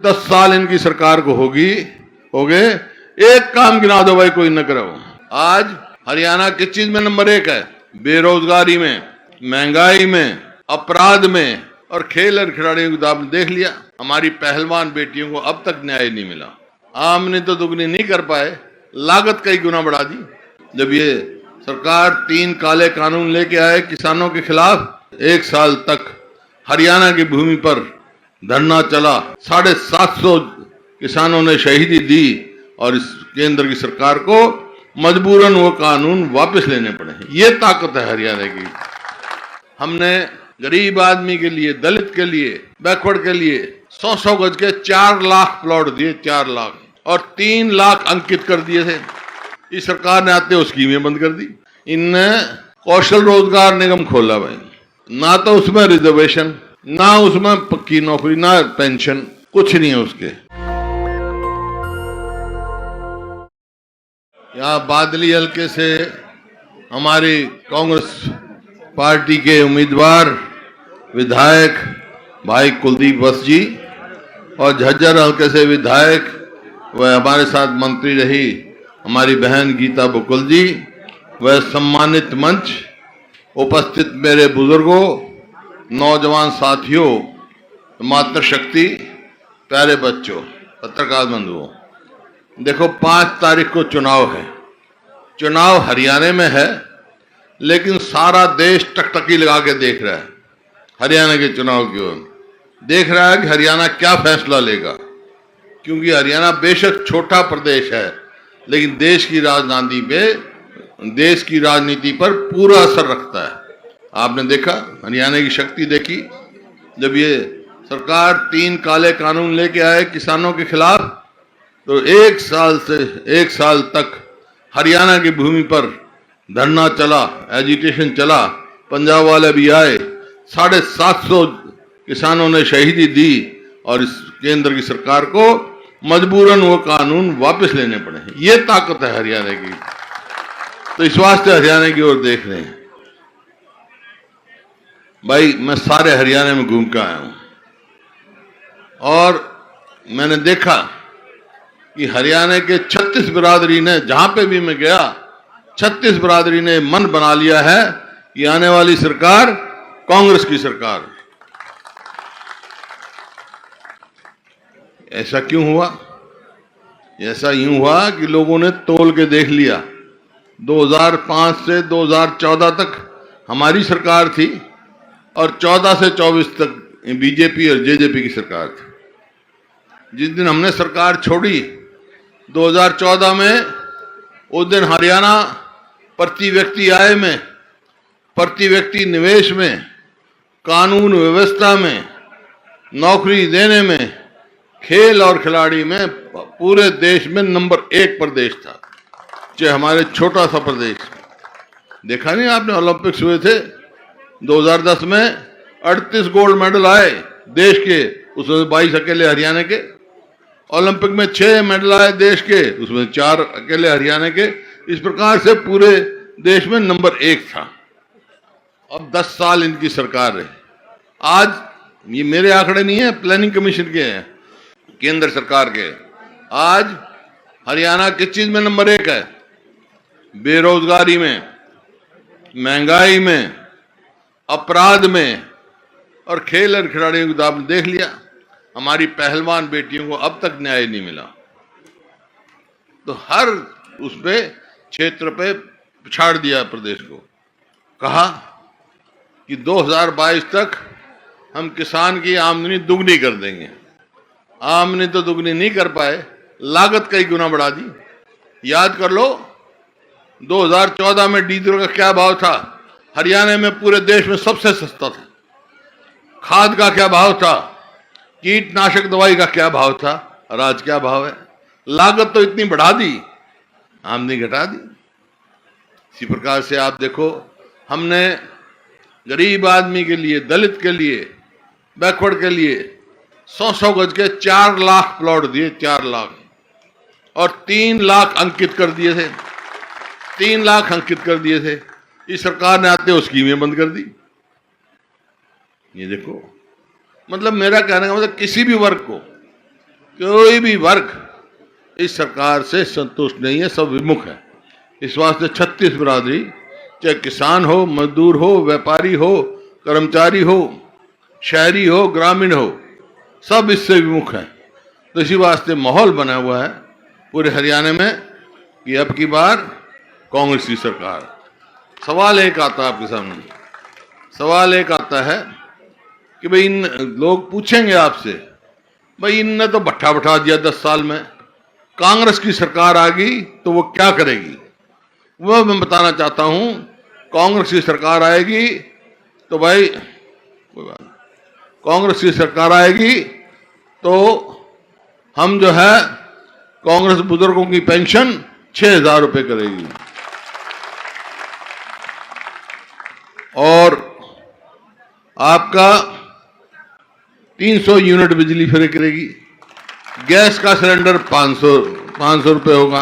10 साल इनकी सरकार को हो गए, एक काम गिना दो भाई कोई न करो। आज हरियाणा किस चीज में नंबर 1 है? बेरोजगारी में, महंगाई में, अपराध में और खेल और खिलाड़ियों को आपने देख लिया। हमारी पहलवान बेटियों को अब तक न्याय नहीं मिला। आमदनी तो दुगनी नहीं कर पाए, लागत कई गुना बढ़ा दी। जब ये सरकार 3 काले कानून लेके आए किसानों के खिलाफ, 1 साल तक हरियाणा की भूमि पर धरना चला, 750 किसानों ने शहीदी दी और इस केंद्र की सरकार को मजबूरन वो कानून वापस लेने पड़े। ये ताकत है हरियाणा की। हमने गरीब आदमी के लिए, दलित के लिए, बैकवर्ड के लिए 100-100 गज के 4 लाख प्लॉट दिए, 4 लाख, और 3 लाख अंकित कर दिए थे। इस सरकार ने आते हुए स्कीमें बंद कर दी। इनने कौशल रोजगार निगम खोला भाई, ना तो उसमें रिजर्वेशन, ना उसमें पक्की नौकरी, ना पेंशन, कुछ नहीं है उसके। यहाँ बादली हल्के से हमारी कांग्रेस पार्टी के उम्मीदवार विधायक भाई कुलदीप वत्स जी और झज्जर हल्के से विधायक वह हमारे साथ मंत्री रही हमारी बहन गीता बुकुल जी, वह सम्मानित मंच, उपस्थित मेरे बुजुर्गों, नौजवान साथियों, मातृशक्ति, प्यारे बच्चों, पत्रकार बंधुओं, देखो 5 तारीख को चुनाव है। चुनाव हरियाणा में है, लेकिन सारा देश टकटकी लगा के देख रहा है हरियाणा के चुनाव की ओर। देख रहा है कि हरियाणा क्या फैसला लेगा, क्योंकि हरियाणा बेशक छोटा प्रदेश है, लेकिन देश की राजनीति पर पूरा असर रखता है। आपने देखा, हरियाणा की शक्ति देखी, जब ये सरकार 3 काले कानून लेके आए किसानों के खिलाफ, तो 1 साल तक हरियाणा की भूमि पर धरना चला, एजिटेशन चला, पंजाब वाले भी आए, 750 किसानों ने शहीदी दी और इस केंद्र की सरकार को मजबूरन वो कानून वापस लेने पड़े। ये ताकत है हरियाणा की। तो इस वास्ते हरियाणा की ओर देख रहे हैं भाई। मैं सारे हरियाणा में घूम के आया हूं और मैंने देखा कि हरियाणा के 36 बिरादरी ने, जहां पे भी मैं गया, 36 बिरादरी ने मन बना लिया है कि आने वाली सरकार कांग्रेस की सरकार। ऐसा क्यों हुआ? ऐसा यूं हुआ कि लोगों ने तोल के देख लिया। 2005 से 2014 तक हमारी सरकार थी और 14 से 24 तक बीजेपी और जेजेपी की सरकार थी। जिस दिन हमने सरकार छोड़ी 2014 में, उस दिन हरियाणा प्रति व्यक्ति आय में, प्रति व्यक्ति निवेश में, कानून व्यवस्था में, नौकरी देने में, खेल और खिलाड़ी में पूरे देश में नंबर 1 प्रदेश था। चाहे हमारे छोटा सा प्रदेश, देखा नहीं आपने, ओलंपिक्स हुए थे 2010 में, 38 गोल्ड मेडल आए देश के, उसमें 22 अकेले हरियाणा के। ओलंपिक में 6 मेडल आए देश के, उसमें 4 अकेले हरियाणा के। इस प्रकार से पूरे देश में नंबर 1 था। अब 10 साल इनकी सरकार रही। आज ये मेरे आंकड़े नहीं है, प्लानिंग कमीशन के हैं, केंद्र सरकार के। आज हरियाणा किस चीज में नंबर 1 है? बेरोजगारी में, महंगाई में, अपराध में और खेल और खिलाड़ियों को आपने देख लिया। हमारी पहलवान बेटियों को अब तक न्याय नहीं मिला। तो हर उस पे क्षेत्र पे पिछाड़ दिया प्रदेश को। कहा कि 2022 तक हम किसान की आमदनी दुगनी कर देंगे। आमदनी तो दुगनी नहीं कर पाए, लागत कई गुना बढ़ा दी। याद कर लो 2014 में डीजल का क्या भाव था? हरियाणा में पूरे देश में सबसे सस्ता था। खाद का क्या भाव था? कीटनाशक दवाई का क्या भाव था? और आज क्या भाव है? लागत तो इतनी बढ़ा दी, आमदनी घटा दी। इसी प्रकार से आप देखो, हमने गरीब आदमी के लिए, दलित के लिए, बैकवर्ड के लिए 100-100 गज के 4 लाख प्लॉट दिए, 4 लाख, और 3 लाख अंकित कर दिए थे। 3 लाख अंकित कर दिए थे। इस सरकार ने आते हुए स्कीमें बंद कर दी। ये देखो, मतलब मेरा कहने का मतलब किसी भी वर्ग को कोई भी वर्ग इस सरकार से संतुष्ट नहीं है, सब विमुख है। इस वास्ते 36 बिरादरी, चाहे किसान हो, मजदूर हो, व्यापारी हो, कर्मचारी हो, शहरी हो, ग्रामीण हो, सब इससे विमुख है। तो इसी वास्ते माहौल बना हुआ है पूरे हरियाणा में कि अब की बार कांग्रेस की सरकार। सवाल एक आता है आपके सामने, सवाल एक आता है कि भाई इन लोग पूछेंगे आपसे, भाई इनने तो भट्ठा बैठा दिया 10 साल में, कांग्रेस की सरकार आ गई तो वो क्या करेगी? वो मैं बताना चाहता हूं, कांग्रेस की सरकार आएगी तो भाई कांग्रेस की सरकार आएगी तो हम जो है कांग्रेस बुजुर्गों की पेंशन 6,000 रुपए करेगी और आपका 300 यूनिट बिजली फ्री करेगी, गैस का सिलेंडर 500 रुपए होगा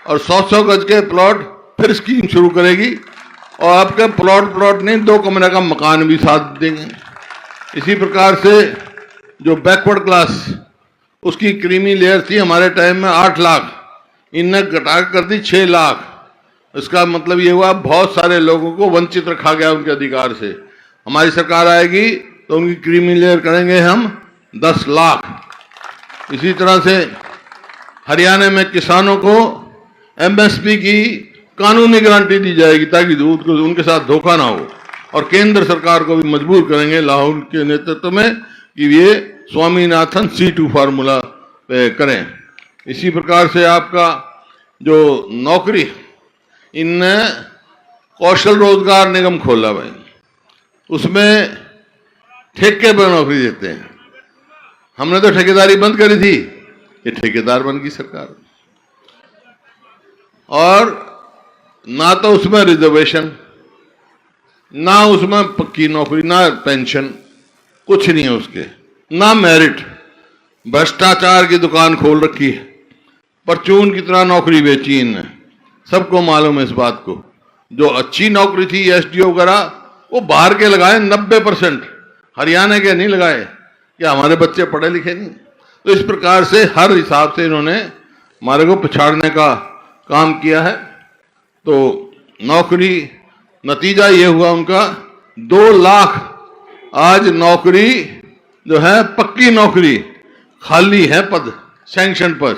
और 100 गज के प्लॉट फिर स्कीम शुरू करेगी और आपके प्लॉट नहीं 2 कमरे का मकान भी साथ देंगे। इसी प्रकार से जो बैकवर्ड क्लास, उसकी क्रीमी लेयर थी हमारे टाइम में 8 लाख, इनने घटा कर दी 6 लाख। इसका मतलब ये हुआ बहुत सारे लोगों को वंचित रखा गया उनके अधिकार से। हमारी सरकार आएगी तो उनकी क्रीमी लेयर करेंगे हम 10 लाख। इसी तरह से हरियाणा में किसानों को एमएसपी की कानूनी गारंटी दी जाएगी ताकि दूध को उनके साथ धोखा ना हो, और केंद्र सरकार को भी मजबूर करेंगे लाहौर के नेतृत्व में कि ये स्वामीनाथन C2 फार्मूला करें। इसी प्रकार से आपका जो नौकरी, इनने कौशल रोजगार निगम खोला भाई, उसमें ठेके पर नौकरी देते हैं। हमने तो ठेकेदारी बंद करी थी, ये ठेकेदार बन गई सरकार। और ना तो उसमें रिजर्वेशन, ना उसमें पक्की नौकरी, ना पेंशन, कुछ नहीं है उसके, ना मेरिट। भ्रष्टाचार की दुकान खोल रखी है, परचून की तरह नौकरी बेची इनने, सबको मालूम है इस बात को। जो अच्छी नौकरी थी एसडीओ वगैरह, वो बाहर के लगाए 90%, हरियाणा के नहीं लगाए कि हमारे बच्चे पढ़े लिखे नहीं। तो इस प्रकार से हर हिसाब से इन्होंने हमारे को पिछाड़ने का काम किया है। तो नौकरी, नतीजा ये हुआ उनका 2 लाख आज नौकरी जो है, पक्की नौकरी खाली है, पद सैंक्शन पद।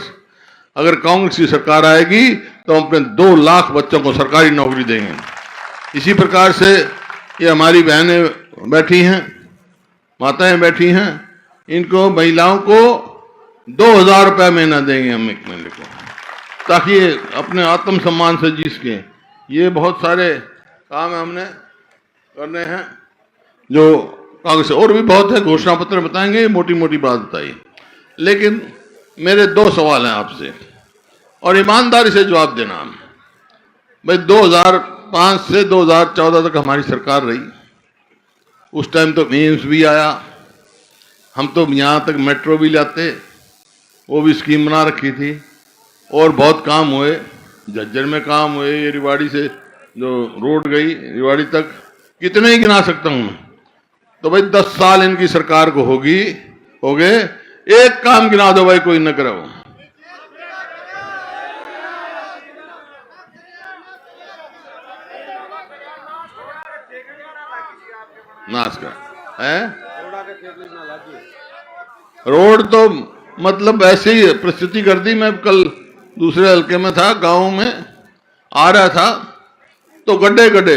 अगर कांग्रेस की सरकार आएगी तो हम अपने 2 लाख बच्चों को सरकारी नौकरी देंगे। इसी प्रकार से ये हमारी बहनें बैठी हैं, माताएं बैठी हैं, इनको महिलाओं को 2,000 रुपये महीना देंगे हम एक महीने को, ताकि ये अपने आत्मसम्मान से जी सकें। ये बहुत सारे काम हमने करने हैं जो कांग्रेस, और भी बहुत है, घोषणा पत्र बताएंगे, मोटी मोटी बात बताइए। लेकिन मेरे 2 सवाल हैं आपसे और ईमानदारी से जवाब देना। भाई 2005 से 2014 तक हमारी सरकार रही, उस टाइम तो एम्स भी आया, हम तो यहाँ तक मेट्रो भी लाते, वो भी स्कीम बना रखी थी, और बहुत काम हुए, झज्जर में काम हुए, ये रिवाड़ी से जो रोड गई रिवाड़ी तक, कितने ही गिना सकता हूं मैं। तो भाई 10 साल इनकी सरकार को हो गए, एक काम गिना दो भाई कोई न करो। नाश कर है रोड तो मतलब ऐसे ही परिस्थिति कर दी। मैं कल दूसरे हल्के में था, गांव में आ रहा था तो गड्ढे,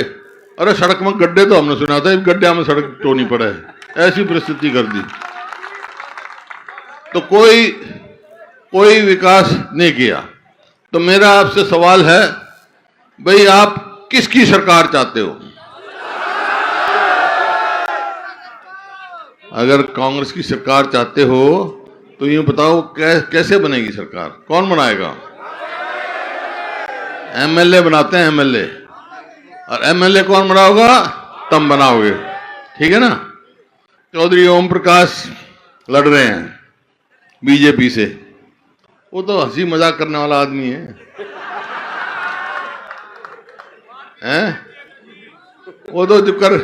अरे सड़क में गड्ढे तो हमने सुना था, गड्ढे में सड़क टोनी पड़ा है, ऐसी परिस्थिति कर दी। तो कोई विकास नहीं किया। तो मेरा आपसे सवाल है, भाई आप किसकी सरकार चाहते हो? अगर कांग्रेस की सरकार चाहते हो तो ये बताओ कैसे बनेगी सरकार, कौन बनाएगा? एमएलए बनाते हैं एमएलए, और एमएलए कौन बनाओगा? तुम बनाओगे, ठीक है ना। चौधरी ओम प्रकाश लड़ रहे हैं बीजेपी से, वो तो हंसी मजाक करने वाला आदमी है, वो तो जो कर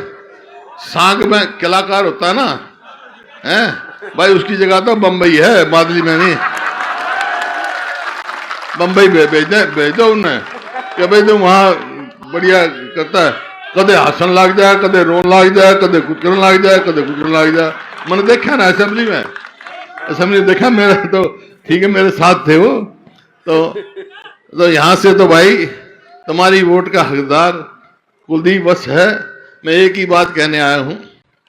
सांग में कलाकार होता है ना, भाई उसकी जगह तो बंबई है, बादली में नहीं। बंबई भेज दो उन्हें कि भाई तुम वहां बढ़िया करता है, कदे हसन लग जाए, कदे रोन लग जाए, कदे कुछ करने लग जाए, कदे कुछ करने लग जाए। मैंने देखा ना असेंबली में देखा, मेरा तो ठीक है, मेरे साथ थे वो। तो यहां से तो भाई तुम्हारी वोट का हकदार कुलदीप वत्स है। मैं एक ही बात कहने आया हूं,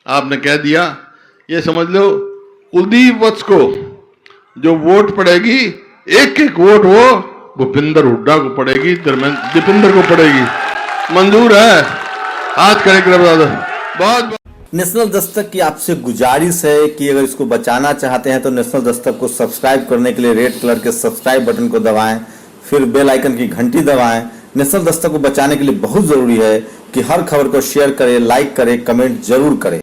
आपने कह दिया, ये समझ लो कुलदीप वत्स को जो वोट पड़ेगी, एक एक वोट वो भूपिंदर हुड्डा को पड़ेगी, दीपेंद्र को पड़ेगी। मंजूर है, हाथ खड़े कर बता दो। बहुत नेशनल दस्तक की आपसे गुजारिश है कि अगर इसको बचाना चाहते हैं तो नेशनल दस्तक को सब्सक्राइब करने के लिए रेड कलर के सब्सक्राइब बटन को दबाएं, फिर बेल आइकन की घंटी दबाएं। नेशनल दस्तक को बचाने के लिए बहुत जरूरी है कि हर खबर को शेयर करें, लाइक करें, कमेंट जरूर करें।